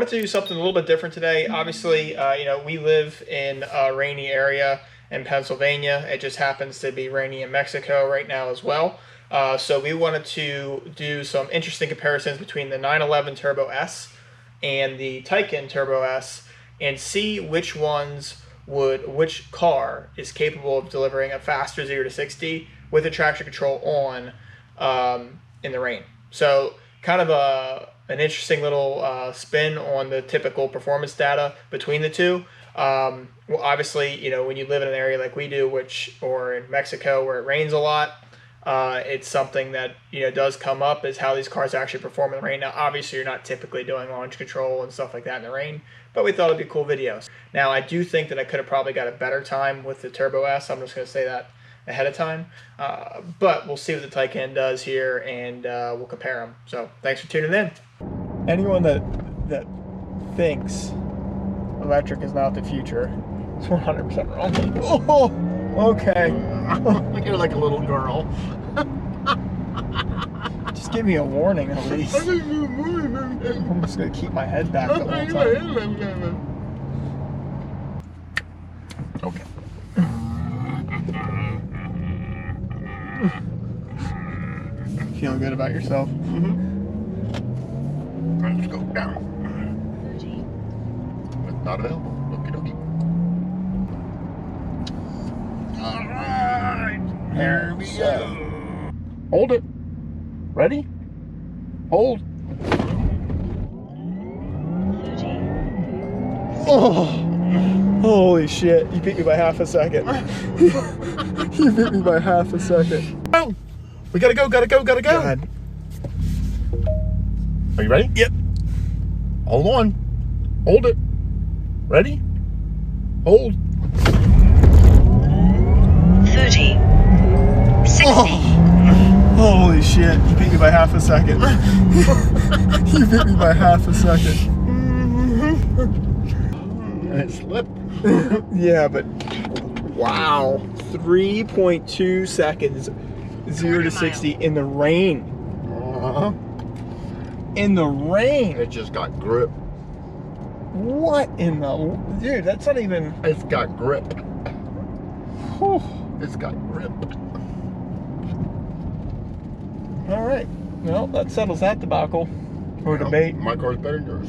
wanted to do something a little bit different today. Obviously, you know, we live in a rainy area in Pennsylvania. It just happens to be rainy in Mexico right now as well. So we wanted to do some interesting comparisons between the 911 Turbo S and the Taycan Turbo S and see which car is capable of delivering a faster 0 to 60 with the traction control on in the rain. So kind of an interesting little spin on the typical performance data between the two. Well, obviously, you know, when you live in an area like we do, or in Mexico where it rains a lot, it's something that, you know, does come up, is how these cars actually perform in the rain. Now, obviously, you're not typically doing launch control and stuff like that in the rain, but we thought it'd be cool videos. Now, I do think that I could have probably got a better time with the Turbo S. I'm just going to say that ahead of time, but we'll see what the Taycan does here, and we'll compare them. So thanks for tuning in. Anyone that thinks electric is not the future is 100% wrong. Oh, okay. You're like a little girl. Just give me a warning at least. I'm just gonna keep my head back the whole time. Okay. Feeling good about yourself? Let's go down. But not available. Okie dokie. Alright. Here we go. Hold it. Ready? Hold. Oh, holy shit. You beat me by half a second. You beat me by half a second. Oh, we gotta go. God. Are you ready? Yep. Hold on. Hold it. Ready? Hold. 30. 60. Oh, holy shit. You beat me by half a second. You beat me by half a second. And it slipped. Yeah, but wow. 3.2 seconds, 0 to 60 in the rain. Uh-huh. In the rain. It just got grip. What in the... Dude, that's not even... It's got grip. Whew. It's got grip. All right. Well, that settles that debacle. Or debate. My car's better than yours.